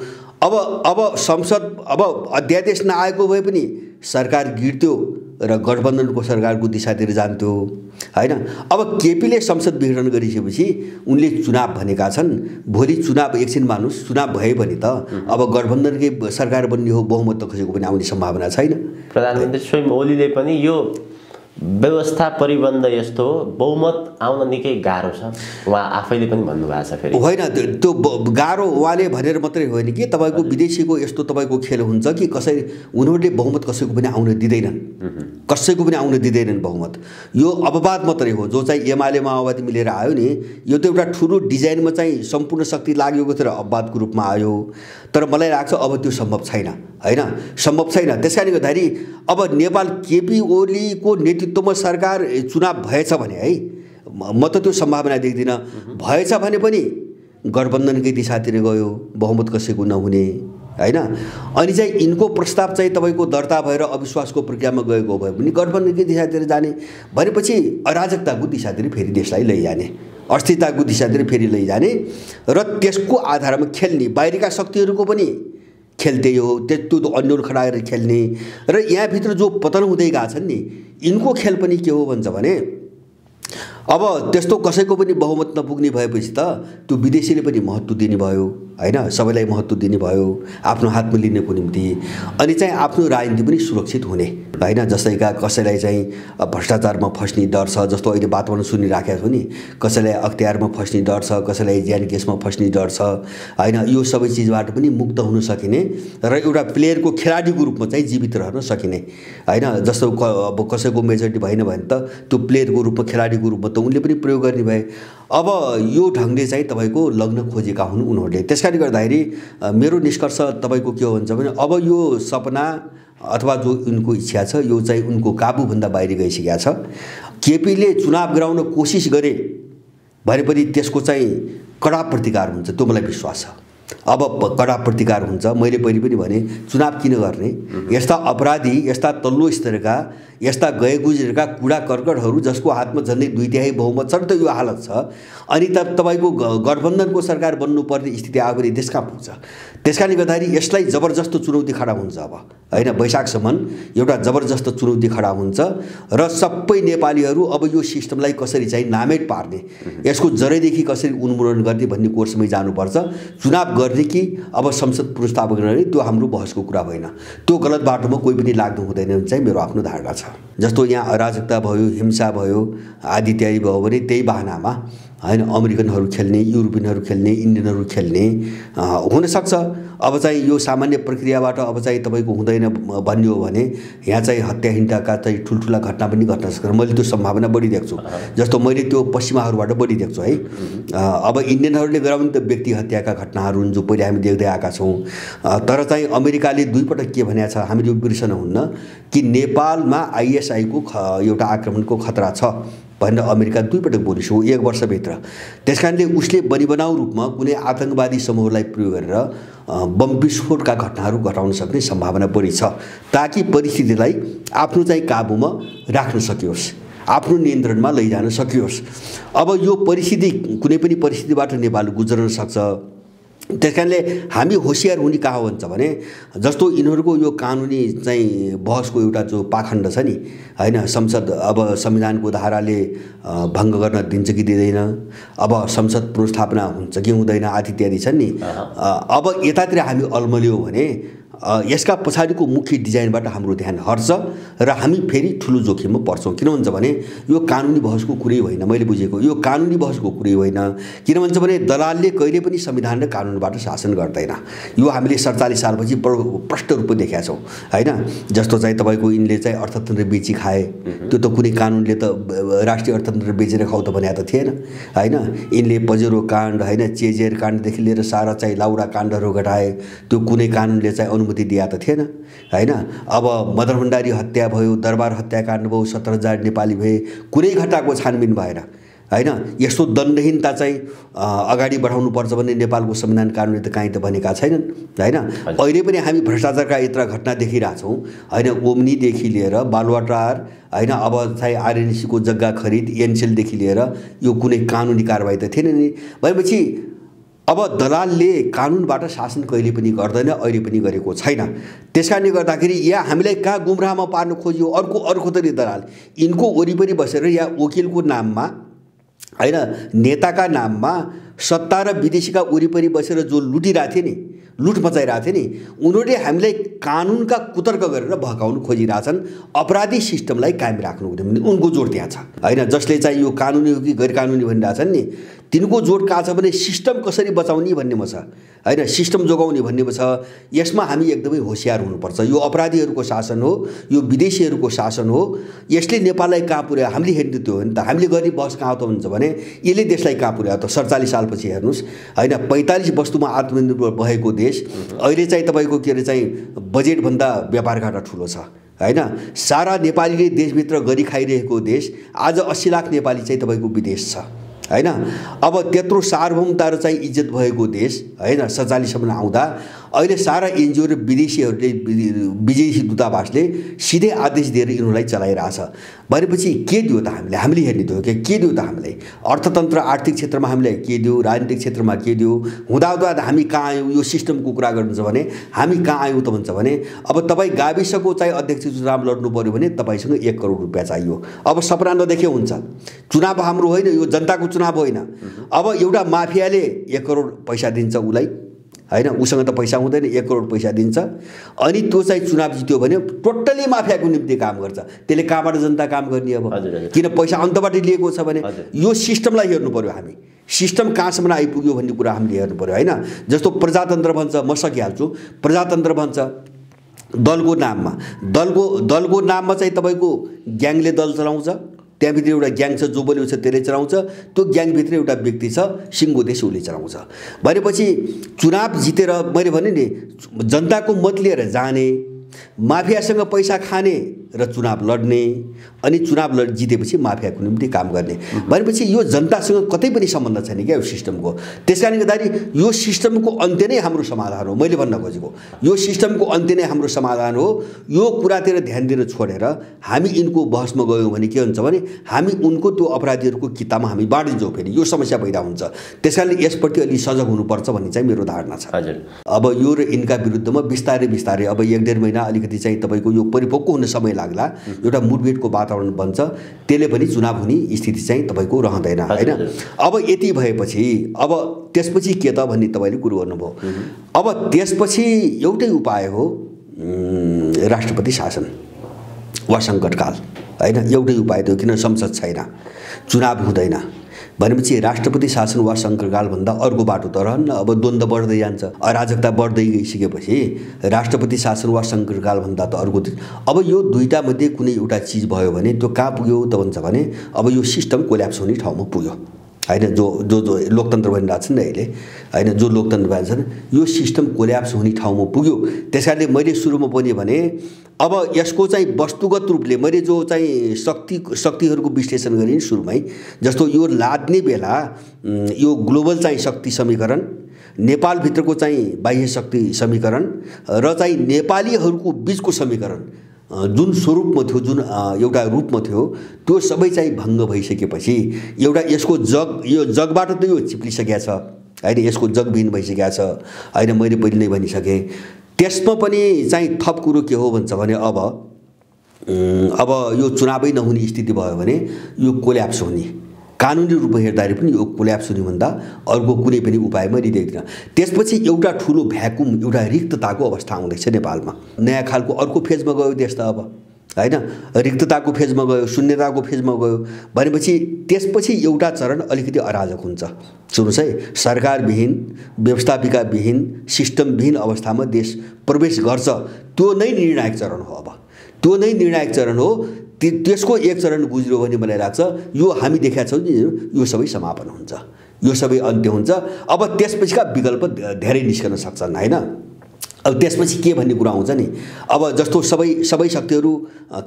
Speaker 1: अब संसद अब अध्यादेश नआएको भए पनि सरकार गिर्थ्यो र गठबन्धनको सरकारको दिशातिर जान्थ्यो हैन। अब केपीले संसद विघटन गरिसकेपछि उनले चुनाव भनेका छन्। भोलि चुनाव एकछिन मानुस्, चुनाव भए पनि त अब गठबन्धनकै सरकार बन्ने हो, बहुमत त कसैको पनि आउने सम्भावना छैन।
Speaker 2: प्रधानमन्त्री स्वयं ओलीले पनि यो व्यवस्था परिबन्ध यस्तो हो, बहुमत आउन निकै गाह्रो छ उहाँ आफैले पनि भन्नुभएको छ। फेरि
Speaker 1: होइन, त्यो गाह्रो उहाँले भनेर मात्रै होइन कि तपाईँको विदेशीको यस्तो तपाईँको खेल हुन्छ कि उनीहरूले बहुमत कसैको पनि आउन दिँदैनन्, कसैको पनि आउन दिँदैनन् बहुमत। यो अपवाद मात्रै हो जो चाहिँ एमाले माओवादी मिलेर आयो नि, यो त एउटा ठुलो डिजाइनमा चाहिँ सम्पूर्ण शक्ति लागेको थियो र अपवादको रूपमा आयो। तर मलाई लाग्छ अब त्यो सम्भव छैन हैन, सम्भव छैन। त्यसकारणले गर्दाखेरि अब नेपाल केपी ओलीको नेतृत्वमा सरकार चुनाव भएछ भने है, म त त्यो सम्भावना देख्दिनँ। भएछ भने पनि गठबन्धनकै दिशातिर गयो, बहुमत कसैको नहुने हैन। अनि चाहिँ यिनको प्रस्ताव चाहिँ तपाईँको दर्ता भएर अविश्वासको प्रक्रियामा गएको भए पनि गठबन्धनकै दिशातिर जाने भनेपछि अराजकताको दिशातिर फेरि देशलाई लैजाने, अस्थिरताको दिशातिर फेरि लैजाने र त्यसको आधारमा खेल्ने बाहिरका शक्तिहरूको पनि खेल त्यही हो। त्यो अन्यल खडाएर खेल्ने र यहाँभित्र जो पतन हुँदै गएको छन् नि यिनको खेल पनि के हो भन्छ भने अब त्यस्तो कसैको पनि बहुमत नपुग्ने भएपछि त त्यो विदेशीले पनि महत्त्व दिने भयो हैन, सबैलाई महत्त्व दिने भयो आफ्नो हातमा लिनको निम्ति। अनि चाहिँ आफ्नो राजनीति पनि सुरक्षित हुने हैन। जस्तैका कसैलाई चाहिँ भ्रष्टाचारमा फस्ने डर छ, जस्तो अहिले वातावरण सुनिराखेको छु नि, कसैलाई अख्तियारमा फस्ने डर छ, कसैलाई ज्यान केसमा फस्ने डर छ हैन। यो सबै चिजबाट पनि मुक्त हुन सकिने र एउटा प्लेयरको खेलाडीको रूपमा चाहिँ जीवित रहन सकिने हैन। जस्तो अब कसैको मेजोरिटी भएन भने त त्यो प्लेयरको रूपमा खेलाडीको रूपमा त उनले पनि प्रयोग गर्ने भए। अब यो ढङ्गले चाहिँ तपाईँको लग्न खोजेका हुन् उनीहरूले। त्यसकारणले गर्दाखेरि मेरो निष्कर्ष तपाईँको के हो भन्छ भने अब यो सपना अथवा जो उनको इच्छा छ यो चाहिँ उनको काबुभन्दा बाहिर गइसकेको छ। केपीले चुनाव गराउन कोसिस गरे भने पनि त्यसको चाहिँ कडा प्रतिकार हुन्छ, त्यो मलाई विश्वास छ। अब कडा प्रतिकार हुन्छ। मैले पहिले पनि भने चुनाव किन गर्ने, यस्ता अपराधी, यस्ता तल्लो स्तरका, यस्ता गए गुजेरका कुडा कर्कटहरू जसको हातमा झन्डै 2/3 बहुमत छ त यो हालत छ। अनि तपाईँको गठबन्धनको सरकार बन्नुपर्ने स्थिति आयो भने देश कहाँ पुग्छ। त्यसकारणले गर्दाखेरि यसलाई जबरजस्त चुनौती खडा हुन्छ अब हैन। वैशाखसम्म एउटा जबरजस्त चुनौती खडा हुन्छ र सबै नेपालीहरू अब यो सिस्टमलाई कसरी चाहिँ नामेट पार्ने, यसको जरैदेखि कसरी उन्मूलन गर्ने भन्ने कोर्समै जानुपर्छ। चुनाव गर्ने कि अब संसद पुनर्स्थापना गर्ने त्यो हाम्रो बहसको कुरा होइन। त्यो गलत बाटोमा कोही पनि लाग्नु हुँदैन भने चाहिँ मेरो आफ्नो धारणा छ। जस्तो यहाँ अराजकता भयो, हिंसा भयो, आदि इत्यादि भयो भने त्यही बहानामा हैन अमेरिकनहरू खेल्ने, युरोपियनहरू खेल्ने, इन्डियनहरू खेल्ने हुनसक्छ। अब चाहिँ यो सामान्य प्रक्रियाबाट अब चाहिँ तपाईँको हुँदैन भन्ने हो भने यहाँ चाहिँ हत्या हिंसाका चाहिँ ठुल्ठुला घटना पनि घट्न सक्छ। मैले त्यो सम्भावना बढी देख्छु, जस्तो मैले त्यो पश्चिमाहरूबाट बढी देख्छु है। अब इन्डियनहरूले गराउने त व्यक्ति हत्याका घटनाहरू हुन् जो पहिले हामी देख्दै आएका छौँ। तर चाहिँ अमेरिकाले 2 पटक के भनेको छ हामीले बिर्सन हुन्न कि नेपालमा ISI को एउटा आक्रमणको खतरा छ भनेर अमेरिका 2 पटक बोलिसक्यो 1 वर्षभित्र। त्यसकारणले उसले बनिबनाउ रूपमा कुनै आतंकवादी समूहलाई प्रयोग गरेर बम विस्फोटका घटनाहरू घटाउन सक्ने सम्भावना बढी छ, ताकि परिस्थितिलाई आफ्नो चाहिँ काबुमा राख्न सकियोस्, आफ्नो नियन्त्रणमा लैजान सकियोस्। अब यो परिस्थिति कुनै पनि परिस्थितिबाट नेपाल गुज्रन सक्छ। त्यसकारणले हामी होसियार हुने कहाँ भन्छ भने जस्तो यिनीहरूको यो कानुनी चाहिँ बहसको एउटा जो पाखण्ड छ नि हैन, संसद अब संविधानको धाराले भङ्ग गर्न दिन्छ कि दिँदैन, अब संसद पुनर्स्थापना हुन्छ कि हुँदैन आदि इत्यादि छन् नि। अब यतातिर हामी अल्मल्यौँ भने यसका पछाडिको मुख्य डिजाइनबाट हाम्रो ध्यान हट्छ र हामी फेरि ठुलो जोखिममा पर्छौँ। किन भन्छ भने यो कानुनी बहसको कुरै होइन, मैले बुझेको यो कानुनी बहसको कुरै होइन। किन भन्छ भने दलालले कहिले पनि संविधान र कानुनबाट शासन गर्दैन। यो हामीले 47 सालपछि प्रष्ट रूपमा देखेका छौँ हैन। जस्तो चाहिँ तपाईँको यिनले चाहिँ अर्थतन्त्र बेची खाए, त्यो त कुनै कानुनले त राष्ट्रिय अर्थतन्त्र बेचेर खाऊ त भनेको त थिएन हैन। यिनले पजेरो काण्ड हैन, चेजेर काण्डदेखि लिएर सारा चाहिँ लाउडा काण्डहरू घटाए, त्यो कुनै कानुनले चाहिँ दिया त थिएन हैन। अब मदन भण्डारी हत्या भयो, दरबार हत्याकाण्ड भयो, 17,000 नेपाली भए, कुनै घटनाको छानबिन भएन हैन। यस्तो दण्डहीनता चाहिँ अगाडि बढाउनु पर्छ भन्ने नेपालको संविधान कानुनले त काहीँ त भनेका छैनन् हैन। अहिले पनि हामी भ्रष्टाचारका यत्र घटना देखिरहेछौँ हैन, ओम्नीदेखि लिएर बालुवाटार हैन, अब चाहिँ RNC को जग्गा खरिद, एनसेलदेखि लिएर यो कुनै कानुनी कारबाही त थिएन नि। भनेपछि अब दलालले कानुनबाट शासन कहिले पनि गर्दैन, अहिले पनि गरेको छैन। त्यसकारणले गर्दाखेरि यहाँ हामीलाई कहाँ गुमराहमा पार्न खोजियो अर्को तरी दलाल यिनको वरिपरि बसेर या वकिलको नाममा हैन, नेताका नाममा सत्ता र विदेशीका वरिपरि बसेर जो लुटिरहेको थिए नि, लुट मचाइरहेको थिए नि, उनीहरूले हामीलाई कानुनका कुतर्क गरेर भगाउन खोजिरहेछन्। अपराधी सिस्टमलाई कायम राख्नु उनको जोड त्यहाँ छ हैन। जसले चाहिँ यो कानुनी हो कि गैर कानुनी भनिरहेछन् नि, तिनको जोड कहाँ छ भने सिस्टम कसरी बचाउने भन्नेमा छ हैन, सिस्टम जोगाउने भन्नेमा छ। यसमा हामी एकदमै होसियार हुनुपर्छ। यो अपराधीहरूको शासन हो, यो विदेशीहरूको शासन हो। यसले नेपाललाई कहाँ पुर्यायो हामीले हेर्नु त्यो हो नि त। हामीले गर्ने बहस कहाँ त हुन्छ भने यसले देशलाई कहाँ पुर्यायो त। 47 सालपछि हेर्नुहोस् हैन, 45 वस्तुमा आत्मनिर्भर भएको देश अहिले चाहिँ तपाईँको के अरे चाहिँ बजेटभन्दा व्यापार घाटा ठुलो छ हैन। सारा नेपालीले देशभित्र गरी खाइरहेको देश आज 80 लाख नेपाली चाहिँ तपाईँको विदेश छ हैन। अब त्यत्रो सार्वभौमता र चाहिँ इज्जत भएको देश हैन 47 सम्म आउँदा अहिले सारा एनजिओ र विदेशीहरूले विदेशी दूतावासले सिधै आदेश दिएर यिनीहरूलाई चलाइरहेछ। भनेपछि के दियो त हामीले हेर्ने थियो के दियो त हामीलाई? अर्थतन्त्र आर्थिक क्षेत्रमा हामीलाई के दियो, राजनीतिक क्षेत्रमा के दियो? हुँदाहुँदा हामी कहाँ आयौँ? यो सिस्टमको कुरा गर्नुहुन्छ भने हामी कहाँ आयौँ त भन्छ भने अब तपाईँ गाविसको चाहिँ अध्यक्ष चुनाव लड्नु पऱ्यो भने तपाईँसँग 1 करोड रुपियाँ चाहियो। अब सपना नदेखे हुन्छ। चुनाव हाम्रो होइन, यो जनताको चुनाव होइन। अब एउटा माफियाले 1 करोड पैसा दिन्छ उसलाई, होइन? उसँग त पैसा हुँदैन, 1 करोड पैसा दिन्छ अनि त्यो चाहिँ चुनाव जित्यो भने टोटली माफियाको निम्ति काम गर्छ। त्यसले कहाँबाट जनता काम गर्ने? अब किन पैसा अन्तबाट लिएको छ भने यो सिस्टमलाई हेर्नु पर्यो। हामी सिस्टम कहाँसम्म आइपुग्यो भन्ने कुरा हामीले हेर्नु पर्यो, होइन? जस्तो प्रजातन्त्र भन्छ, म सकिहाल्छु। प्रजातन्त्र भन्छ दलको नाममा चाहिँ तपाईँको ग्याङले दल चलाउँछ। त्यहाँभित्र एउटा ग्याङ छ, जो बलियो छ त्यसले चलाउँछ। त्यो ग्याङभित्र एउटा व्यक्ति छ, सिङ्गो देश, उसले चलाउँछ। भनेपछि चुनाव जितेर मैले भने नि जनताको मत लिएर जाने, माफियासँग पैसा खाने र चुनाव लड्ने अनि चुनाव जितेपछि माफियाको निम्ति काम गर्ने। भनेपछि यो जनतासँग कतै पनि सम्बन्ध छैन क्या यो सिस्टमको। त्यसकारणले गर्दाखेरि यो सिस्टमको अन्त्य नै हाम्रो समाधान हो। मैले भन्न खोजेको यो सिस्टमको अन्त्य नै हाम्रो समाधान हो। यो कुरातिर ध्यान दिन छोडेर हामी यिनको बहसमा गयौँ भने के हुन्छ भने हामी उनको त्यो अपराधीहरूको कितामा हामी बाँडिन्छौँ, फेरि यो समस्या पैदा हुन्छ। त्यसकारणले यसप्रति अलि सजग हुनुपर्छ भन्ने चाहिँ मेरो धारणा छ।
Speaker 2: हजुर,
Speaker 1: अब यो र यिनका विरुद्धमा बिस्तारै अब 1-1.5 महिना अलिकति चाहिँ तपाईँको यो परिपक्व हुन समय लाग्ला, एउटा मुठभेडको वातावरण बन्छ, त्यसले पनि चुनाव हुने स्थिति चाहिँ तपाईँको रहँदैन, होइन? अब यति भएपछि अब त्यसपछि के त भन्ने तपाईँले कुरो गर्नुभयो। अब त्यसपछि एउटै उपाय हो राष्ट्रपति शासन वा सङ्कटकाल, होइन? एउटै उपाय थियो, किन संसद छैन, चुनाव हुँदैन भनेपछि राष्ट्रपति शासन वा सङ्कटकाल भन्दा अर्को बाटो त रहन्न। अब द्वन्द्व बढ्दै जान्छ, अराजकता बढ्दै गइसकेपछि राष्ट्रपति शासन वा सङ्कटकाल भन्दा त अर्को। अब यो दुईटा मध्ये कुनै एउटा चिज भयो भने त्यो कहाँ पुग्यो त भन्छ भने अब यो सिस्टम कोल्याप्स हुने ठाउँमा पुग्यो, होइन? जो लोकतन्त्र भनिरहेको छ नि अहिले, होइन? जो लोकतन्त्र भनिरहेको छ यो सिस्टम कोल्याप्स हुने ठाउँमा पुग्यो। त्यसकारणले मैले सुरुमा पनि भने अब यसको चाहिँ वस्तुगत रूपले मैले जो चाहिँ शक्तिहरूको विश्लेषण गरेँ सुरुमै, जस्तो यो लाद्ने बेला यो ग्लोबल चाहिँ शक्ति समीकरण, नेपालभित्रको चाहिँ बाह्य शक्ति समीकरण र चाहिँ नेपालीहरूको बिचको समीकरण जुन स्वरूपमा थियो, जुन एउटा रूपमा थियो, त्यो सबै चाहिँ भङ्ग भइसकेपछि एउटा यसको यो जगबाट त यो चिप्लिसकेको छ, होइन? यसको जगविहीन भइसकेको छ, होइन? मैले पहिले नै भनिसकेँ। त्यसमा पनि चाहिँ थप कुरो के हो भन्छ भने अब यो चुनावै नहुने स्थिति भयो भने यो कोल्याप्स हुने, कानुनी रूपमा हेर्दाखेरि पनि यो कोल्याप्स हुने भन्दा अर्को कुनै पनि उपाय मैले देख्दिनँ। त्यसपछि एउटा ठुलो भ्याकुम, एउटा रिक्तताको अवस्था आउँदैछ नेपालमा। नयाँ खालको अर्को फेजमा गयो देश त अब, होइन? रिक्तताको फेजमा गयो, शून्यताको फेजमा गयो भनेपछि त्यसपछि एउटा चरण अलिकति अराजक हुन्छ। सुन्नुहोस् है, सरकारविहीन, व्यवस्थापिकाविहीन, सिस्टमविहीन अवस्थामा देश प्रवेश गर्छ। त्यो नै निर्णायक चरण हो। अब त्यो नै निर्णायक चरण हो। त्यसको एक चरण गुज्रियो भने मलाई लाग्छ यो हामी देखेका छौँ नि, यो सबै समापन हुन्छ, यो सबै अन्त्य हुन्छ। अब त्यसपछिका विकल्प धेरै निस्कन सक्छन्, होइन? अब त्यसपछि के भन्ने कुरा आउँछ नि, अब जस्तो सबै शक्तिहरू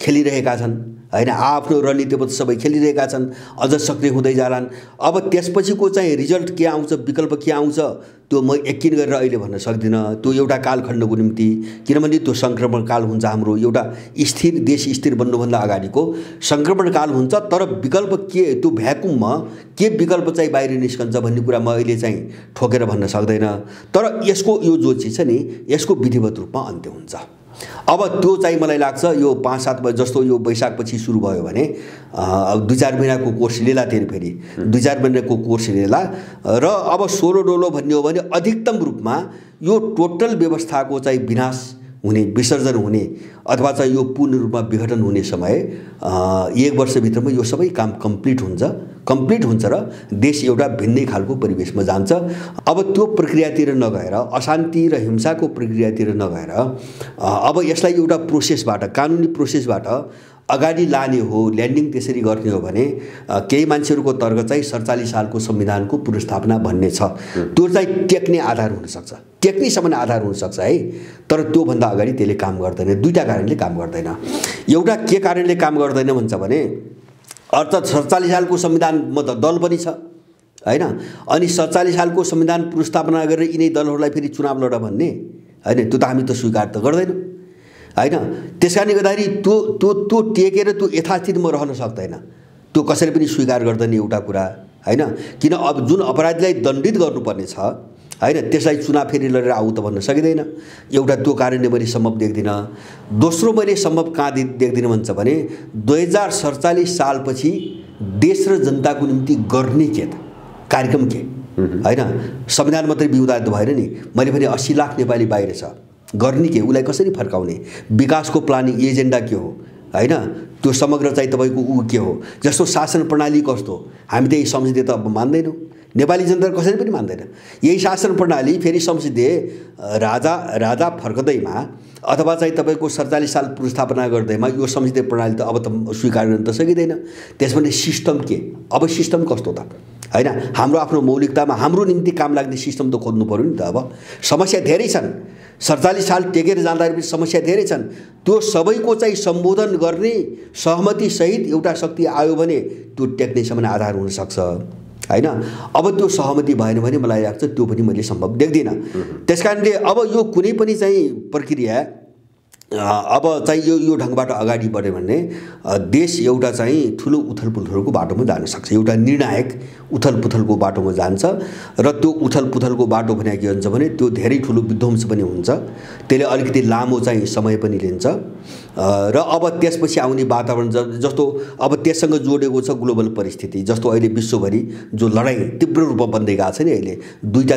Speaker 1: खेलिरहेका छन्, होइन? आफ्नो रणनीतिमा सबै खेलिरहेका छन्, अझ सक्रिय हुँदै जालान्। अब त्यसपछिको चाहिँ रिजल्ट के आउँछ, विकल्प के आउँछ, त्यो म यकिन गरेर अहिले भन्न सक्दिनँ। त्यो एउटा कालखण्डको निम्ति, किनभने त्यो सङ्क्रमण काल हुन्छ हाम्रो, एउटा स्थिर देश स्थिर बन्नुभन्दा अगाडिको सङ्क्रमण काल हुन्छ। तर विकल्प के, त्यो भ्याकुममा के विकल्प चाहिँ बाहिर निस्कन्छ भन्ने कुरा म अहिले चाहिँ ठोकेर भन्न सक्दैन। तर यसको यो जो चिज छ नि, यसको विधिवत रूपमा अन्त्य हुन्छ। अब त्यो चाहिँ मलाई लाग्छ यो 5-7 जस्तो यो वैशाखपछि सुरु भयो भने 2-4 महिनाको कोर्स लिएला, फेरि 2-4 महिनाको कोर्स लिएला र अब 16 डोलो भन्ने हो भने अधिकतम रूपमा यो टोटल व्यवस्थाको चाहिँ विनाश हुने, विसर्जन हुने अथवा चाहिँ यो पूर्ण रूपमा विघटन हुने समय 1 वर्षभित्रमा यो सबै काम कम्प्लिट हुन्छ र देश एउटा भिन्नै खालको परिवेशमा जान्छ। अब त्यो प्रक्रियातिर नगएर, अशान्ति र हिंसाको प्रक्रियातिर नगएर अब यसलाई एउटा प्रोसेसबाट, कानुनी प्रोसेसबाट अगाडि लाने हो, ल्यान्डिङ त्यसरी गर्ने हो भने केही मान्छेहरूको तर्क चाहिँ 47 सालको संविधानको पुनर्स्थापना भन्ने छ। त्यो चाहिँ टेक्ने आधार हुनसक्छ, टेक्निकसम्म आधार हुनसक्छ है, तर त्योभन्दा अगाडि त्यसले काम गर्दैन। दुईटा कारणले काम गर्दैन। एउटा के कारणले काम गर्दैन भन्छ भने अर्थात् 47 सालको संविधानमा त दल पनि छ, होइन? अनि 47 सालको संविधान पुनर्स्थापना गरेर यिनै दलहरूलाई फेरि चुनाव लड भन्ने, हैन, त्यो त हामी त स्वीकार त गर्दैनौँ हैन। त्यस कारणले गर्दाखेरि त्यो टेकेर त्यो यथास्थितिमा रहन सक्दैन, त्यो कसैले पनि स्वीकार गर्दैन एउटा कुरा हैन। किन अब जुन अपराधीलाई दण्डित गर्नुपर्ने छ हैन, त्यसलाई चुनाव फेरि लडेर आऊ त भन्न सकिँदैन। एउटा त्यो कारणले मैले सम्भव देख्दिनँ। दोस्रो मैले सम्भव कहाँ देख्दिनँ भन्छ भने 2047 सालपछि देश र जनताको निम्ति गर्ने के त कार्यक्रम के हैन। संविधान मात्रै बिउदा त भएन नि, मैले भने 80 लाख नेपाली बाहिर छ, गर्ने के, उसलाई कसरी फर्काउने, विकासको प्लानिङ एजेन्डा के हो हैन, त्यो समग्र चाहिँ तपाईँको के हो, जस्तो शासन प्रणाली कस्तो, हामी त यही संसदीय त अब मान्दैनौँ, नेपाली जनता कसैले पनि मान्दैन। यही शासन प्रणाली फेरि संसदीय राजा फर्कदैमा अथवा चाहिँ तपाईँको 47 साल पुनर्स्थापना गर्दैमा यो संसदीय प्रणाली त अब त स्वीकार गर्न त सकिँदैन। त्यसमा सिस्टम के, अब सिस्टम कस्तो त हैन, हाम्रो आफ्नो मौलिकतामा हाम्रो निम्ति काम लाग्ने सिस्टम त खोज्नु पर्यो नि त। अब समस्या धेरै छन्, 47 साल टेकेर जाँदाखेरि पनि समस्या धेरै छन्, त्यो सबैको चाहिँ सम्बोधन गर्ने सहमतिसहित एउटा शक्ति आयो भने त्यो टेक्नेसम्म आधार हुनसक्छ हैन। अब त्यो सहमति भएन भने मलाई लाग्छ त्यो पनि मैले सम्भव देख्दिनँ। त्यस कारणले अब यो कुनै पनि चाहिँ प्रक्रिया अब चाहिँ यो ढङ्गबाट अगाडि बढ्यो भने देश एउटा चाहिँ ठुलो उथलपुथलको बाटोमा जान सक्छ, एउटा निर्णायक उथलपुथलको बाटोमा जान्छ। र त्यो उथलपुथलको बाटो भने के हुन्छ भने त्यो धेरै ठुलो विध्वंस पनि हुन्छ, त्यसले अलिकति लामो चाहिँ समय पनि लिन्छ। र अब त्यसपछि आउने वातावरण जस्तो अब त्यससँग जोडेको छ ग्लोबल परिस्थिति, जस्तो अहिले विश्वभरि जो लडाइँ तीव्र रूपमा बन्दै गएको छ नि, अहिले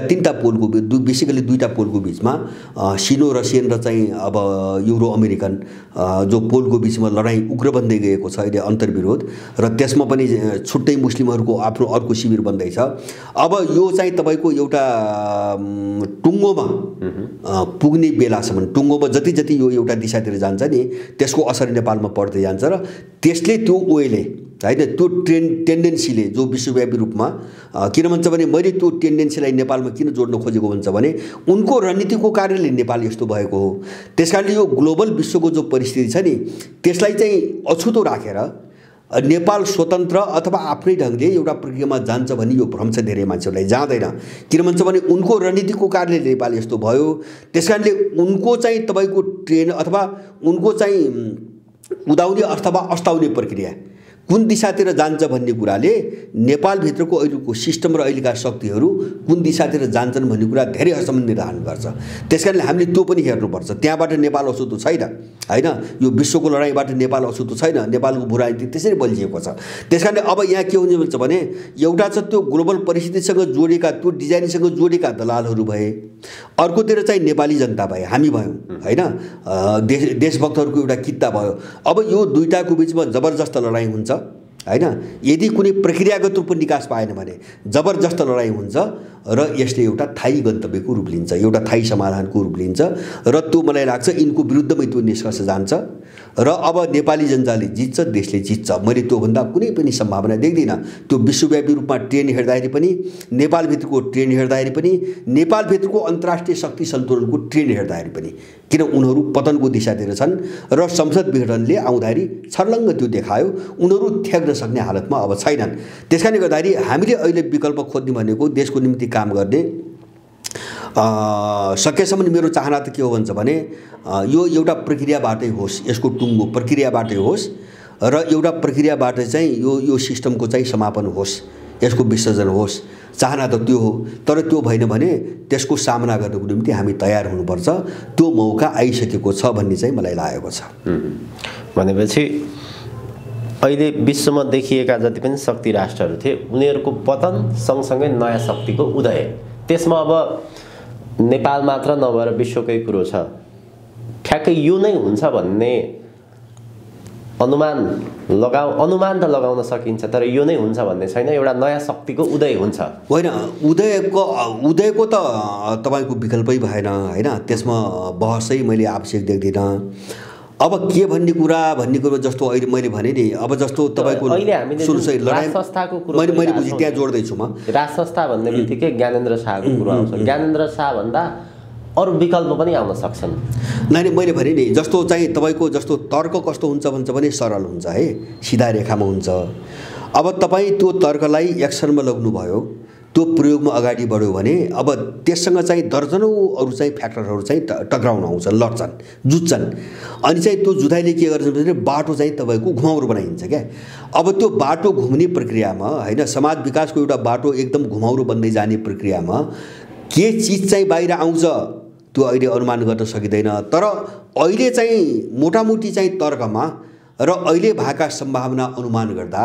Speaker 1: तीनटा पोलको बेसिकली दुईटा पोलको बिचमा सिनो रसियन र चाहिँ अब युरो अमेरिकन जो पोलको बिचमा लडाइँ उग्र बन्दै गएको छ अहिले अन्तर्विरोध, र त्यसमा पनि छुट्टै मुस्लिमहरूको आफ्नो अर्को शिविर बन्दैछ। अब यो चाहिँ तपाईँको एउटा टुङ्गोमा पुग्ने बेलासम्म, टुङ्गोमा जति जति यो एउटा दिशातिर जान्छ नि त्यसको असर नेपालमा पर्दै जान्छ। र त्यसले त्यो ओएले हैन त्यो टेन्डेन्सीले जो विश्वव्यापी रूपमा किन भन्छ भने मैले त्यो टेन्डेन्सीलाई नेपालमा किन जोड्न खोजेको भन्छ भने उनको रणनीतिको कारणले नेपाल यस्तो भएको हो। त्यसकारणले यो ग्लोबल विश्वको जो परिस्थिति छ नि त्यसलाई चाहिँ अछुतो राखेर नेपाल स्वतन्त्र अथवा आफ्नै ढङ्गले एउटा प्रक्रियामा जान्छ भन्ने यो भ्रम छ धेरै मान्छेहरूलाई, जाँदैन। किन भन्छ भने उनको रणनीतिको कारणले नेपाल यस्तो भयो। त्यसकारणले उनको चाहिँ तपाईँको ट्रेन अथवा उनको चाहिँ उदाउने अथवा अस्ताउने प्रक्रिया कुन दिशातिर जान्छ भन्ने कुराले नेपालभित्रको अहिलेको सिस्टम र अहिलेका शक्तिहरू कुन दिशातिर जान्छन् भन्ने कुरा धेरै हदसम्म निर्धारण गर्छ। त्यसकारणले हामीले त्यो पनि हेर्नुपर्छ। त्यहाँबाट नेपाल अछुतो छैन हैन, यो विश्वको लडाइँबाट नेपाल अछुतो छैन, नेपालको भूराजनीति त्यसरी बलिएको छ। त्यसकारणले अब यहाँ के हुन्छ भने एउटा छ त्यो ग्लोबल परिस्थितिसँग जोडेका त्यो डिजाइनसँग जोडेका दलालहरू भए, अर्कोतिर चाहिँ नेपाली जनता भए, हामी भयौँ हैन, देशभक्तहरूको एउटा कित्ता भयो। अब यो दुईटाको बिचमा जबरजस्त लडाइँ हुन्छ हैन। यदि कुनै प्रक्रियागत रूपमा निकास पाएन भने जबरजस्त लडाइँ हुन्छ र यसले एउटा थायी गन्तव्यको रूप लिन्छ, एउटा थायी समाधानको रूप लिन्छ। र त्यो मलाई लाग्छ यिनको विरुद्धमै त्यो निष्कर्ष जान्छ र अब नेपाली जनताले जित्छ, देशले जित्छ। मैले त्योभन्दा कुनै पनि सम्भावना देख्दिनँ। त्यो विश्वव्यापी रूपमा ट्रेन हेर्दाखेरि पनि, नेपालभित्रको ट्रेन हेर्दाखेरि पनि, नेपालभित्रको अन्तर्राष्ट्रिय शक्ति सन्तुलनको ट्रेन हेर्दाखेरि पनि, किन उनीहरू पतनको दिशातिर छन् र संसद विघटनले आउँदाखेरि छर्लङ्ग त्यो देखायो उनीहरू थ्याक्न सक्ने हालतमा अब छैनन्। त्यसकारणले गर्दाखेरि हामीले अहिले विकल्प खोज्ने भनेको देशको निम्ति काम गर्ने सकेसम्म मेरो चाहना त के हो भन्छ भने यो एउटा प्रक्रियाबाटै होस्, यसको टुङ्गो प्रक्रियाबाटै होस् र एउटा प्रक्रियाबाट चाहिँ यो सिस्टमको चाहिँ समापन होस्, यसको विसर्जन होस्। चाहना त त्यो हो, तर त्यो भएन भने त्यसको सामना गर्नको निम्ति हामी तयार हुनुपर्छ। त्यो मौका आइसकेको छ भन्ने चाहिँ मलाई लागेको छ।
Speaker 2: भनेपछि अहिले विश्वमा देखिएका जति पनि शक्ति राष्ट्रहरू थिए उनीहरूको पतन सँगसँगै नयाँ शक्तिको उदय, त्यसमा अब नेपाल मात्र नभएर विश्वकै कुरो छ। ठ्याक्कै यो नै हुन्छ भन्ने अनुमान त लगाउन सकिन्छ, तर यो नै हुन्छ भन्ने छैन। एउटा नयाँ शक्तिको उदय हुन्छ
Speaker 1: होइन, उदयको त तपाईँको विकल्पै भएन हैन, त्यसमा बहसै मैले आवश्यक देख्दिनँ। अब के भन्ने कुरो जस्तो अहिले मैले भने नि, अब जस्तो तपाईँको सुरुसै लडाइँ संस्थाको कुरो मैले बुझेँ, त्यहाँ जोड्दैछु म।
Speaker 2: राज संस्था भन्ने बित्तिकै ज्ञानेन्द्र शाहको कुरो आउँछ। ज्ञानेन्द्र शाह भन्दा अरू विकल्प पनि आउन सक्छन्।
Speaker 1: नै मैले भने नि जस्तो चाहिँ तपाईँको जस्तो तर्क कस्तो हुन्छ भन्छ भने सरल हुन्छ है, सिधा रेखामा हुन्छ। अब तपाईँ त्यो तर्कलाई एक्सनमा लग्नुभयो, त्यो प्रयोगमा अगाडि बढ्यो भने अब त्यससँग चाहिँ दर्जनौँ अरू चाहिँ फ्याक्टरहरू चाहिँ टक्राउन आउँछन्, लड्छन्, जुझ्छन्। अनि चाहिँ त्यो जुधाइले के गर्छ भने बाटो चाहिँ तपाईँको घुमाउरो बनाइन्छ क्या। अब त्यो बाटो घुम्ने प्रक्रियामा होइन, समाज विकासको एउटा बाटो एकदम घुमाउरो बन्दै जाने प्रक्रियामा के चिज चाहिँ बाहिर आउँछ त्यो अहिले अनुमान गर्न सकिँदैन। तर अहिले चाहिँ मोटामोटी चाहिँ तर्कमा र अहिले भएका सम्भावना अनुमान गर्दा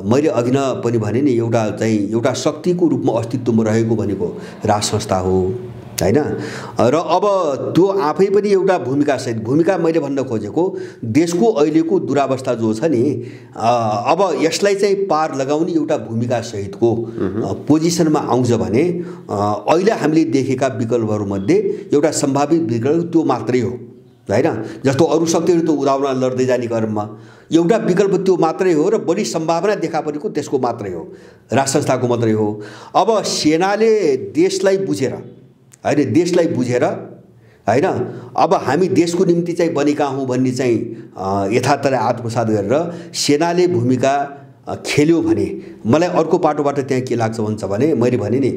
Speaker 1: मैले अघि न पनि भने नि एउटा शक्तिको रूपमा अस्तित्वमा रहेको भनेको राज संस्था हो हैन। र अब त्यो आफै पनि एउटा भूमिका मैले भन्न खोजेको देशको अहिलेको दुरावस्था जो छ नि, अब यसलाई चाहिँ पार लगाउने एउटा भूमिका सहितको पोजिसनमा आउँछ भने अहिले हामीले देखेका विकल्पहरूमध्ये एउटा सम्भावित विकल्प त्यो मात्रै हो हैन। जस्तो अरू शक्तिहरू त उदाउन लड्दै जाने क्रममा एउटा विकल्प त्यो मात्रै हो र बढी सम्भावना देखा परेको त्यसको मात्रै हो, राज संस्थाको मात्रै हो। अब सेनाले देशलाई बुझेर हैन, अब हामी देशको निम्ति चाहिँ बनेका हौँ भन्ने चाहिँ यथार्थलाई आत्मसात गरेर सेनाले भूमिका खेल्यो भने मलाई अर्को पाटोबाट त्यहाँ के लाग्छ भन्छ भने मैले भने नि